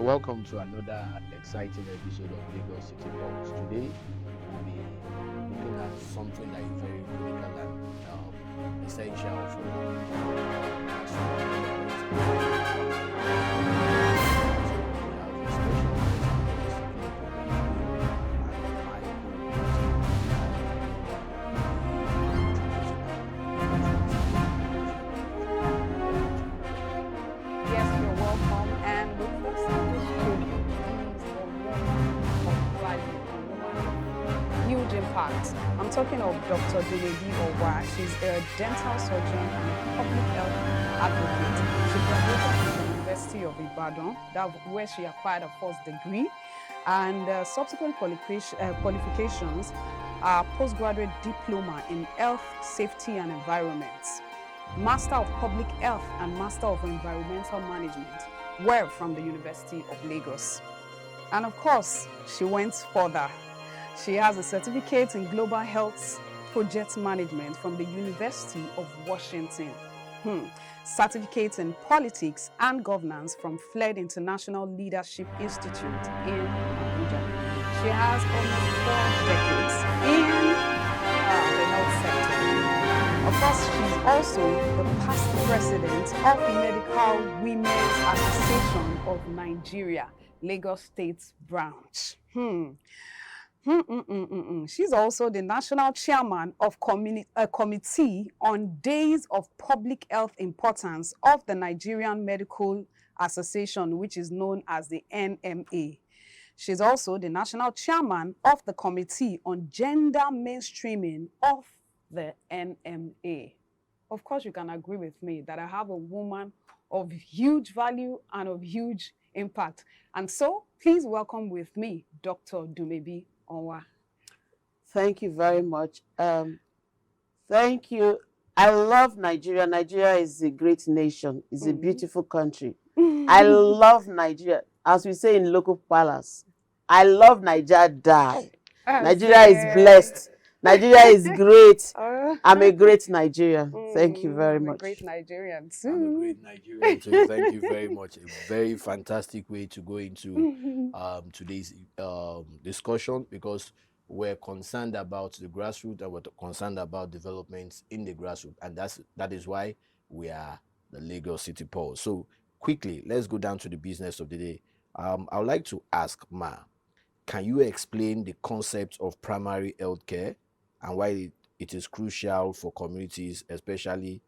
welcome to another exciting episode of Lagos City Pulse. Today, we'll be looking at something that is very critical and essential for Yes, you're welcome. And with us in the studio is a woman of value, a woman of huge impact. I'm talking of Dr. Dumebi Owa. She's a dental surgeon and public health advocate. She graduated from the University of Ibadan, where she acquired a first degree, and subsequent qualifications are postgraduate diploma in health, safety, and environment. Master of Public Health and Master of Environmental Management were from the University of Lagos. And of course, she went further. She has a certificate in Global Health Project Management from the University of Washington. Certificate in Politics and Governance from FLED International Leadership Institute in Abuja. She has almost 4 decades in the health sector. Of course, she's also the past president of Medical Women's Association of Nigeria, Lagos State Branch. She's also the national chairman of a committee on days of public health importance of the Nigerian Medical Association, which is known as the NMA. She's also the national chairman of the committee on gender mainstreaming of the NMA. Of course, you can agree with me that I have a woman of huge value and of huge impact. And so, please welcome with me, Dr. Dumebi Owa. Thank you very much. Thank you. I love Nigeria. Nigeria is a great nation. It's a beautiful country. I love Nigeria. As we say in local palace, I love Nigeria die. Nigeria is blessed. Nigeria is great. I'm a great Nigerian. Thank you very much. A great Nigerian too. I'm a great Nigerian too. Thank you very much. A very fantastic way to go into today's discussion, because we're concerned about the grassroots and we're concerned about developments in the grassroots, and that is why we are the Lagos City Pulse. So quickly, let's go down to the business of the day. I would like to ask Ma, can you explain the concept of primary health care and why it is crucial for communities, especially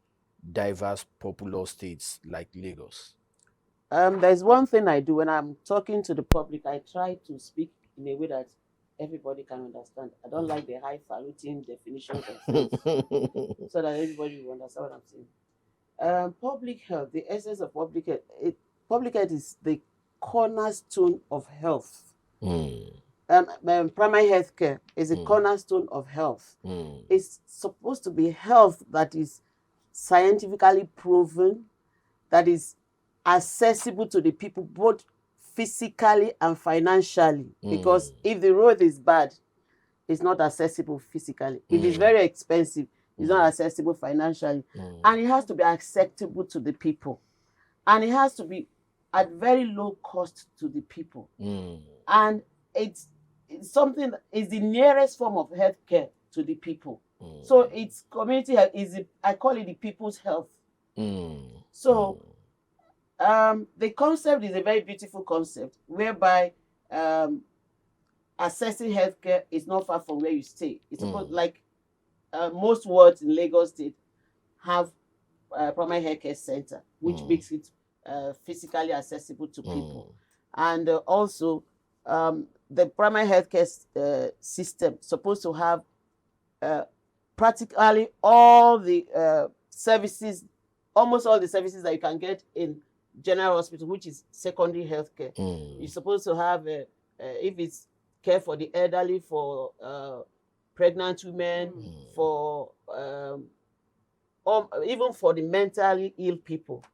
diverse populous states like Lagos? There's one thing I do when I'm talking to the public. I try to speak in a way that everybody can understand. I don't like the highfalutin definitions of things, so that everybody will understand what I'm saying. Public health, the essence of public health, public health is the cornerstone of health. Primary health care is a cornerstone of health. It's supposed to be health that is scientifically proven, that is accessible to the people, both physically and financially. Because if the road is bad, it's not accessible physically. If it's very expensive, it's not accessible financially. And it has to be acceptable to the people. And it has to be at very low cost to the people. And it's something that is the nearest form of healthcare to the people. So it's community health, I call it the people's health. So the concept is a very beautiful concept, whereby accessing healthcare is not far from where you stay. It's supposed, like most wards in Lagos State have a primary healthcare center, which makes it physically accessible to people. And also, the primary healthcare system supposed to have practically all the services, almost all the services that you can get in general hospital, which is secondary healthcare. You're supposed to have, if it's care for the elderly, for pregnant women, for even for the mentally ill people.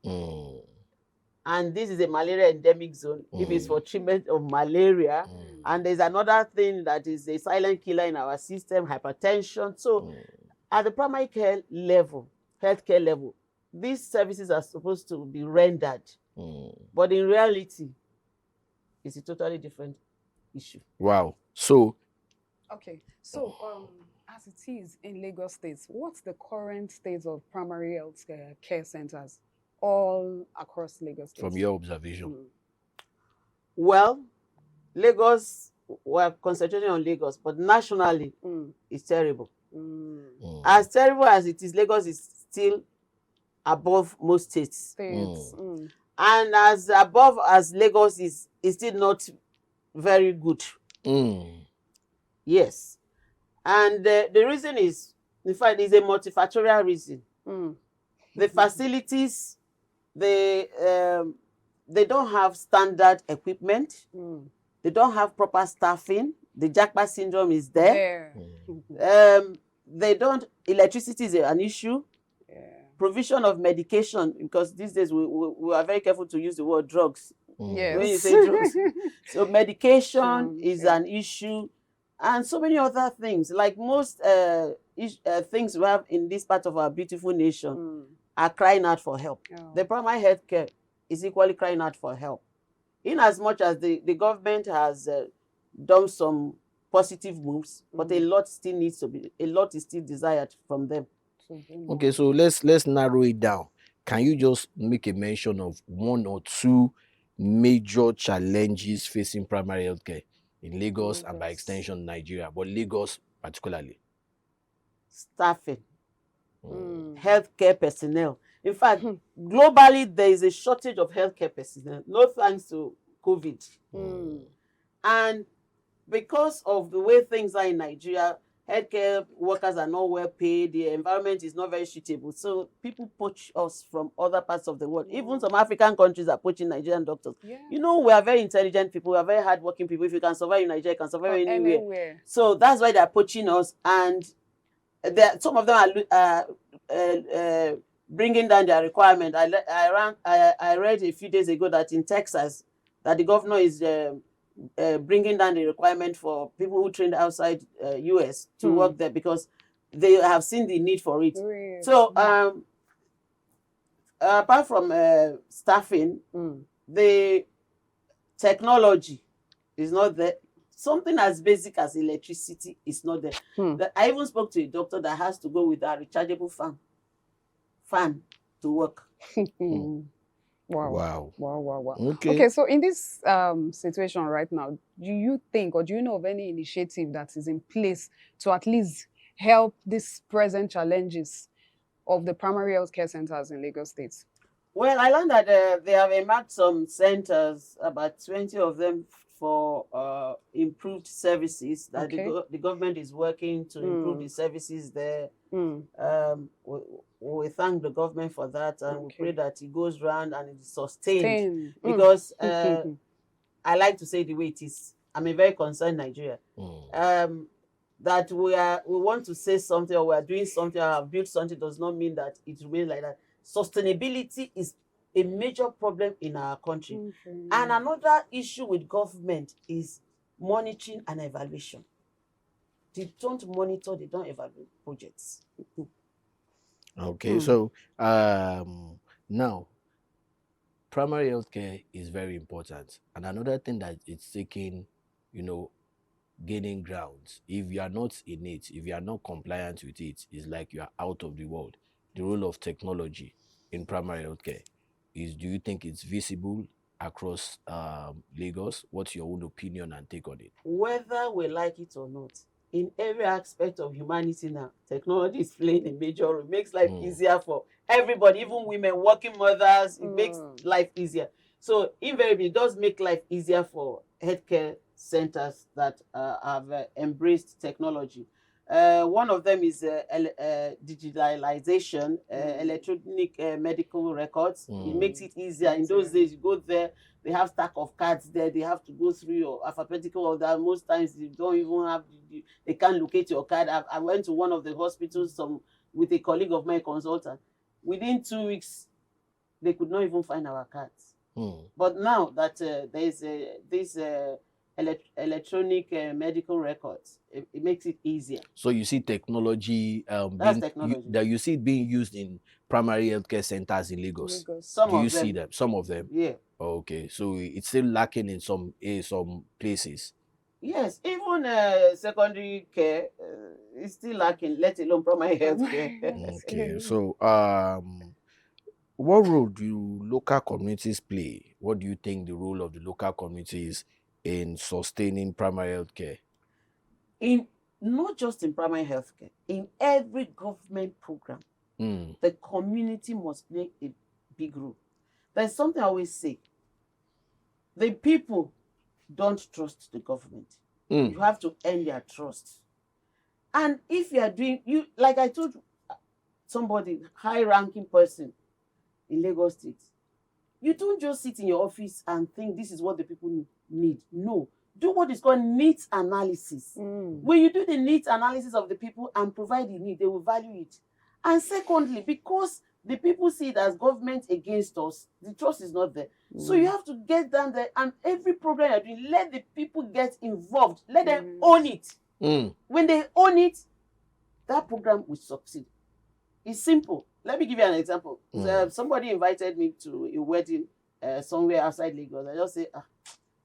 And this is a malaria endemic zone. If it's for treatment of malaria, and there's another thing that is a silent killer in our system, hypertension. So at the primary care level, healthcare level, these services are supposed to be rendered. But in reality, is a totally different issue. Wow. So Okay, so as it is in Lagos State, what's the current state of primary health care centers all across Lagos State? from your observation. Well, Lagos, we're concentrating on Lagos, but nationally, it's terrible. As terrible as it is, Lagos is still above most states. And as above as Lagos is still not very good. Yes. And the reason is, in fact, it's a multifactorial reason. The facilities, they don't have standard equipment. They don't have proper staffing. The Jackpot syndrome is there. They don't, electricity is an issue. Provision of medication, because these days we are very careful to use the word drugs. Yes. When you say drugs. So medication is an issue, and so many other things. Like most things we have in this part of our beautiful nation are crying out for help. The primary health care is equally crying out for help. In as much as the government has done some positive moves, but a lot is still desired from them. Okay, so let's narrow it down. Can you just make a mention of one or two major challenges facing primary healthcare in Lagos and by extension Nigeria, but Lagos particularly? Staffing, healthcare personnel. In fact, globally, there is a shortage of healthcare personnel, no thanks to COVID. And because of the way things are in Nigeria, healthcare workers are not well paid, the environment is not very suitable. So people poach us from other parts of the world. Even some African countries are poaching Nigerian doctors. You know, we are very intelligent people, we are very hardworking people. If you can survive in Nigeria, you can survive anywhere. So that's why they are poaching us. And some of them are bringing down their requirement. I read a few days ago that in Texas, that the governor is bringing down the requirement for people who trained outside US to work there, because they have seen the need for it. So apart from staffing, the technology is not there. Something as basic as electricity is not there. I even spoke to a doctor that has to go with a rechargeable fan to work. Wow. Okay, so in this situation right now, do you think, or do you know of any initiative that is in place to at least help these present challenges of the primary health care centers in Lagos State? Well, I learned that they have emerged some centers, about 20 of them, for improved services, that the government is working to improve the services there. We thank the government for that, and we pray that it goes round and it is sustained. Because I like to say the way it is. I'm a very concerned Nigeria. That we want to say something, or we are doing something, or have built something, does not mean that it remains like that. Sustainability is a major problem in our country. And another issue with government is monitoring and evaluation. They don't monitor, they don't evaluate projects. Okay, so now primary healthcare is very important. And another thing that it's taking, gaining grounds. If you are not in it, if you are not compliant with it, it's like you are out of the world. The role of technology in primary healthcare is, do you think it's visible across Lagos? What's your own opinion and take on it? Whether we like it or not, in every aspect of humanity now, technology is playing a major role. It makes life easier for everybody, even women, working mothers. It makes life easier. So invariably, it does make life easier for healthcare centers that have embraced technology. One of them is digitalization, electronic medical records. It makes it easier. In those days, you go there, they have stack of cards there. They have to go through your alphabetical order. Most times, you don't even have, they can't locate your card. I went to one of the hospitals with a colleague of mine, consultant. Within 2 weeks, they could not even find our cards. But now that there is this electronic medical records, it makes it easier. So you see technology, technology. that you see it being used in primary healthcare centers in Lagos. Some Do you of them. see them? Some of them? Yeah. Okay, so it's still lacking in some places. Yes, even secondary care is still lacking, let alone primary health care. Okay, so what role do local communities play? What do you think the role of the local communities in sustaining primary health care? In not just in primary health care, in every government program, the community must play a big role. There's something I always say: the people don't trust the government. You have to earn their trust. And if you are doing, you like I told somebody, high-ranking person in Lagos State, you don't just sit in your office and think this is what the people need. No, do what is called needs analysis. When you do the needs analysis of the people and provide the need, they will value it. And secondly, because the people see it as government against us, the trust is not there. So you have to get down there, and every program you're doing, let the people get involved. Let them own it. When they own it, that program will succeed. It's simple. Let me give you an example. Somebody invited me to a wedding somewhere outside Lagos. I just say,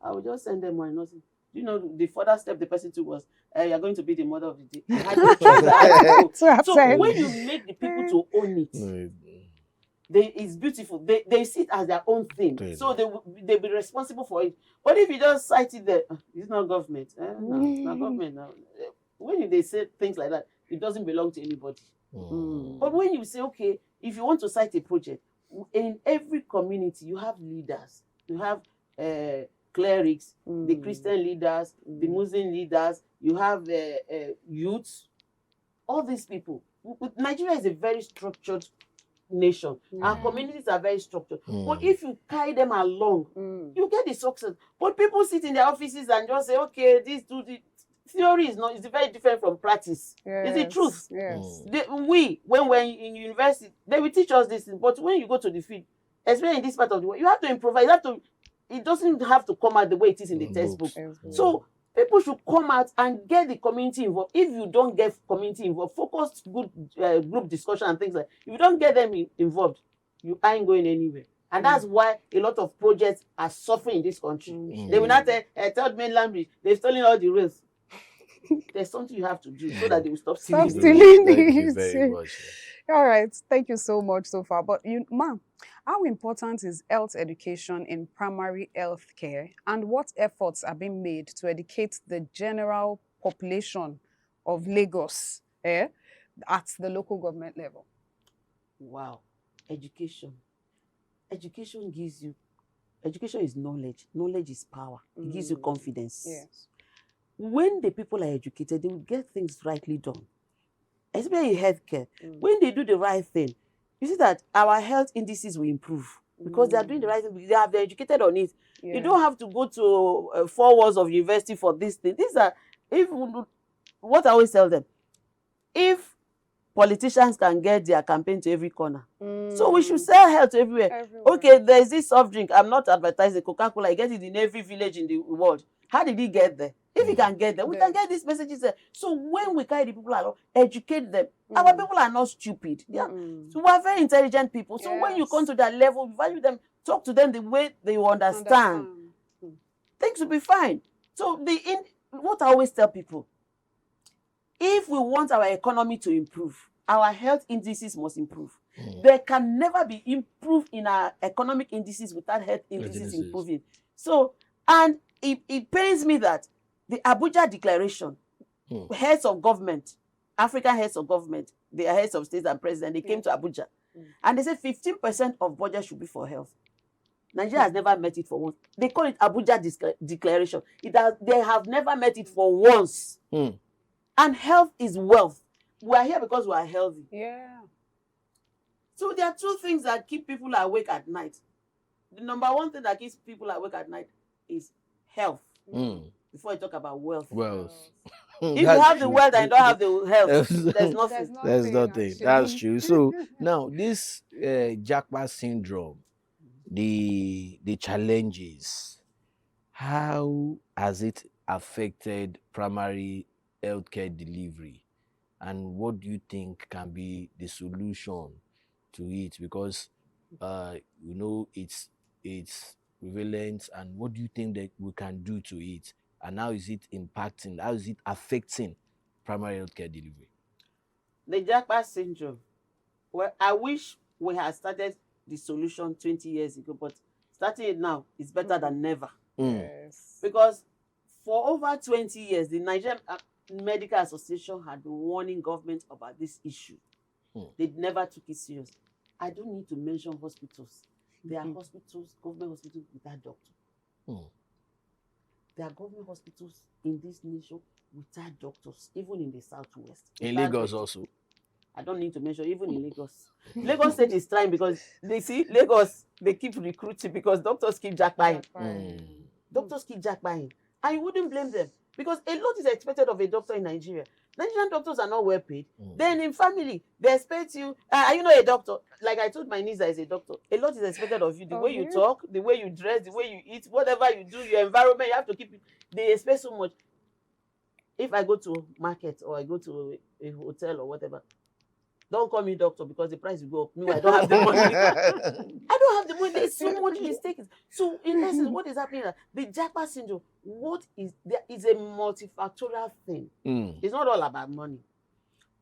I will just send them money. Nothing. You know, the further step the person took was, you're going to be the mother of the day. I had no choice. I had to go. So when you make the people to own it, it's beautiful. They see it as their own thing. So they'll be responsible for it. But if you just cite it there, it's not government. No, it's not government. No. When they say things like that, it doesn't belong to anybody. But when you say, okay, if you want to cite a project, in every community, you have leaders. You have clerics, the Christian leaders, the Muslim leaders, you have youths, all these people. Nigeria is a very structured nation. Our communities are very structured. But if you carry them along, you get the success. But people sit in their offices and just say, okay, this, do the theory is not, it's very different from practice. It's the truth. Yes. When we're in university, they will teach us this thing. But when you go to the field, especially in this part of the world, you have to improvise. You have to, it doesn't have to come out the way it is in the textbook. So people should come out and get the community involved. If you don't get community involved, focused group discussion and things like that, if you don't get them involved, you ain't going anywhere. And that's why a lot of projects are suffering in this country. They will not tell mainland bridge, they've stolen all the rails. There's something you have to do so that they will stop stealing. Thank you very much. All right, thank you so much so far. But ma'am, how important is health education in primary health care, and what efforts are being made to educate the general population of Lagos at the local government level? Wow, education. Education is knowledge. Knowledge is power. It gives you confidence. Yes. When the people are educated, they will get things rightly done. Especially in healthcare. When they do the right thing, you see that our health indices will improve because they are doing the right thing. They're educated on it. Yeah. You don't have to go to 4 walls of university for this thing. These are, what I always tell them, if politicians can get their campaign to every corner, so we should sell health everywhere. Okay, there's this soft drink. I'm not advertising Coca-Cola. I get it in every village in the world. How did he get there? If we can get them, we can get these messages there. So when we carry the people along, educate them. Our people are not stupid. So we are very intelligent people. So when you come to that level, value them, talk to them the way they understand. Things will be fine. So what I always tell people, if we want our economy to improve, our health indices must improve. There can never be improved in our economic indices without health indices improving. So, and it pains me that the Abuja Declaration, heads of government, African heads of government, the heads of states and president, they came to Abuja and they said 15% of budget should be for health. Nigeria has never met it for once. They call it Abuja Declaration. They have never met it for once. And health is wealth. We are here because we are healthy. Yeah. So there are 2 things that keep people awake at night. The number 1 thing that keeps people awake at night is health. Before you talk about wealth. If you have the wealth and you don't have the health, there's nothing. There's nothing. That's true. So now this Jackpot syndrome, the challenges, how has it affected primary healthcare delivery, and what do you think can be the solution to it? Because it's prevalent, and what do you think that we can do to it? And how is it impacting, how is it affecting primary healthcare delivery? The Japa syndrome. Well, I wish we had started the solution 20 years ago, but starting it now is better than never. Yes. Because for over 20 years, the Nigerian Medical Association had been warning government about this issue. They never took it serious. I don't need to mention hospitals. There are hospitals, government hospitals without doctor. There are government hospitals in this nation without doctors, even in the southwest. In Lagos also. I don't need to mention, even in Lagos. Lagos State is trying because they see Lagos, they keep recruiting because doctors keep jackpying. Doctors keep jackpying. And you wouldn't blame them because a lot is expected of a doctor in Nigeria. Nigerian doctors are not well paid. Then in family, they expect you, are you not a doctor? Like I told my niece that is a doctor, a lot is expected of you. The way you talk, the way you dress, the way you eat, whatever you do, your environment, you have to keep it. They expect so much. If I go to market or I go to a hotel or whatever, don't call me doctor because the price will go up. No, I don't have the money. I don't have the money. There's so much mistakes. So in essence, what is happening? The Japa syndrome, there is a multifactorial thing. It's not all about money.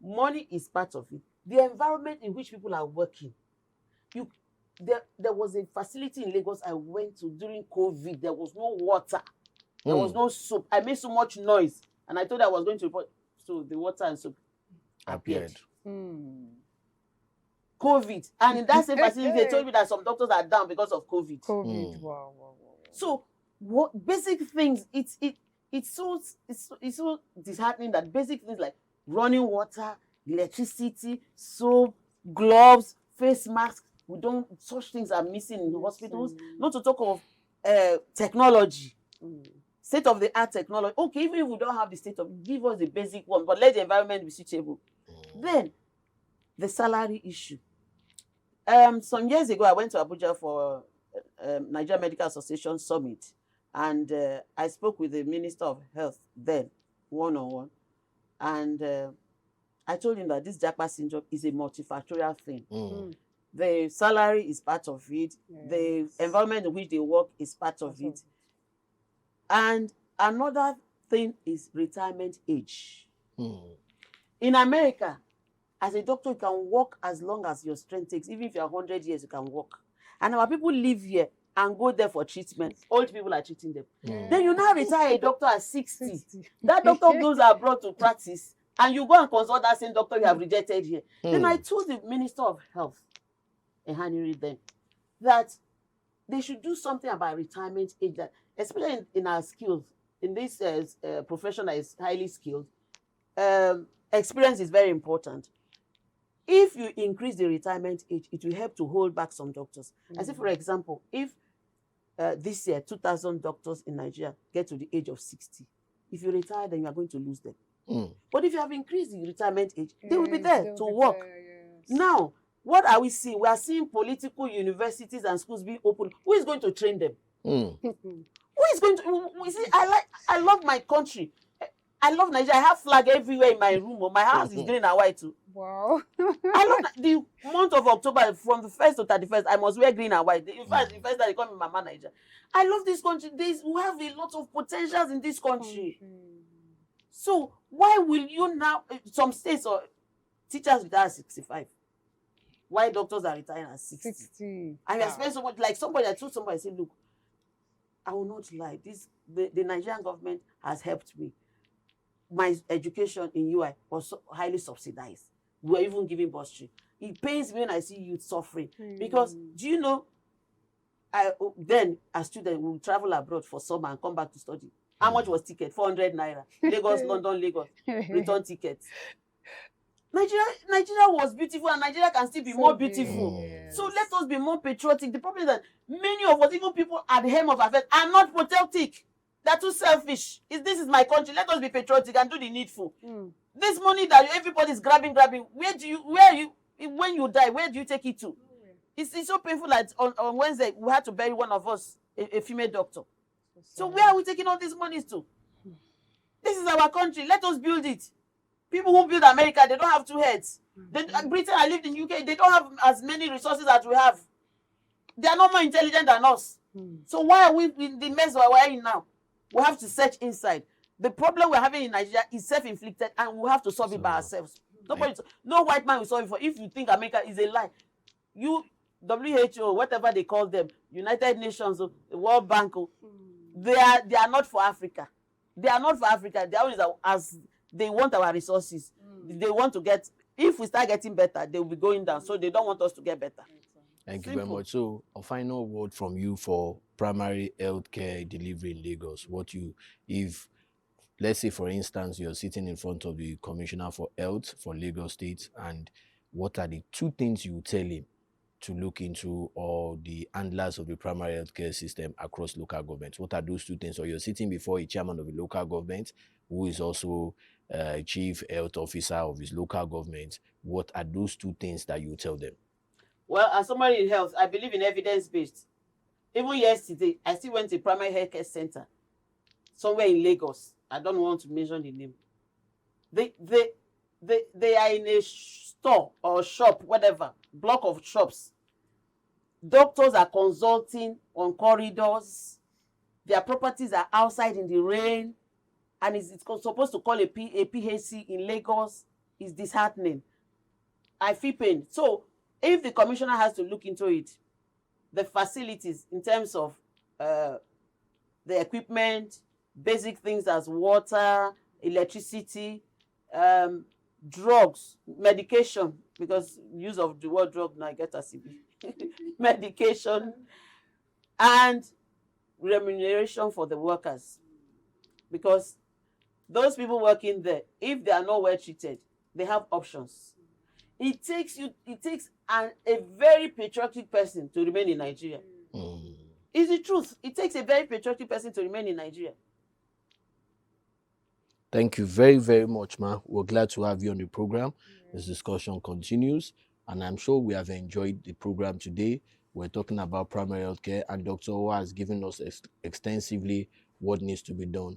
Money is part of it. The environment in which people are working. There was a facility in Lagos I went to during COVID. There was no water. There was no soap. I made so much noise. And I told her I was going to report. So the water and soap appeared. COVID. And in that same facility, they told me that some doctors are down because of COVID. Wow. So what basic things, it's so disheartening that basic things like running water, electricity, soap, gloves, face masks, such things are missing in the hospitals. Not to talk of technology. State of the art technology. Okay, even if we don't have the state of, give us the basic one, but let the environment be suitable. Then the salary issue. Some years ago, I went to Abuja for Nigerian Medical Association Summit, and I spoke with the Minister of Health then, one-on-one, and I told him that this Japa syndrome is a multifactorial thing. The salary is part of it. The environment in which they work is part of it. And another thing is retirement age. In America, as a doctor, you can work as long as your strength takes. Even if you're 100 years, you can work. And our people live here and go there for treatment. Old people are treating them. Then you now retire a doctor at 60. That doctor goes abroad to practice, and you go and consult that same doctor you have rejected here. Then I told the Minister of Health, Ehaniri then, that they should do something about retirement age, that especially in our skills, in this profession that is highly skilled, experience is very important. If you increase the retirement age, it will help to hold back some doctors. I say, for example, if this year 2,000 doctors in Nigeria get to the age of 60, if you retire, then you are going to lose them. But if you have increased the retirement age, they will be there to work. Now, what are we seeing? We are seeing political universities and schools being open. Who is going to train them? Who is going to? You see, I love my country. I love Nigeria. I have flag everywhere in my room. My house is green and white too. Wow. I love the month of October, from the 1st to 31st, I must wear green and white. In fact, the first that they call me Mama Nigeria. I love this country. We have a lot of potentials in this country. So why will you now, some states or teachers retire at 65? Why doctors are retiring at 60? And you spend so much, like somebody, I told somebody, I said, look, I will not lie. The Nigerian government has helped me. My education in UI was highly subsidized. We were even giving bursary. It pains me when I see youth suffering. Because, do you know, then as students, we would travel abroad for summer and come back to study. How much was ticket? 400 naira. Lagos, London, Lagos. Return tickets. Nigeria was beautiful, and Nigeria can still be more beautiful. So let us be more patriotic. The problem is that many of us, even people at the helm of affairs, are not patriotic. They're too selfish. This is my country. Let us be patriotic and do the needful. This money that everybody's grabbing, where are you, when you die, where do you take it to? It's so painful that on Wednesday, we had to bury one of us, a female doctor. So where are we taking all these monies to? This is our country. Let us build it. People who build America, they don't have two heads. Britain, I lived in UK, they don't have as many resources as we have. They are not more intelligent than us. So why are we in the mess we're in now? We have to search inside. The problem we're having in Nigeria is self-inflicted, and we have to solve it by ourselves. No white man will solve it for. If you think America is a lie, you WHO, whatever they call them, United Nations, the World Bank, they are not for Africa. They are not for Africa. They are always as they want our resources. They want to get. If we start getting better, they will be going down. So they don't want us to get better. Thank you very much. So, a final word from you for primary healthcare delivery in Lagos. If, let's say, for instance, you're sitting in front of the Commissioner for Health for Lagos State, and what are the 2 things you tell him to look into, or the handlers of the primary healthcare system across local governments? What are those 2 things? Or you're sitting before a chairman of a local government who is also a chief health officer of his local government. What are those 2 things that you tell them? Well, as somebody in health, I believe in evidence-based. Even yesterday, I still went to a primary healthcare center somewhere in Lagos. I don't want to mention the name. They are in a store or shop, whatever, block of shops. Doctors are consulting on corridors. Their properties are outside in the rain. And it's supposed to call a PHC in Lagos. Is disheartening. I feel pain. So if the commissioner has to look into it, the facilities in terms of the equipment, basic things as water, electricity, drugs, medication, because use of the word drug now I get a CB. Medication, and remuneration for the workers, because those people working there, if they are not well treated, they have options. It takes a very patriotic person to remain in Nigeria. It's the truth. It takes a very patriotic person to remain in Nigeria. Thank you very, very much, ma. We're glad to have you on the program. This discussion continues, and I'm sure we have enjoyed the program today. We're talking about primary healthcare, and Dr. Owa has given us extensively what needs to be done.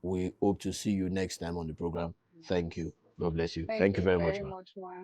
We hope to see you next time on the program. Thank you. God bless you. Thank you very much, ma.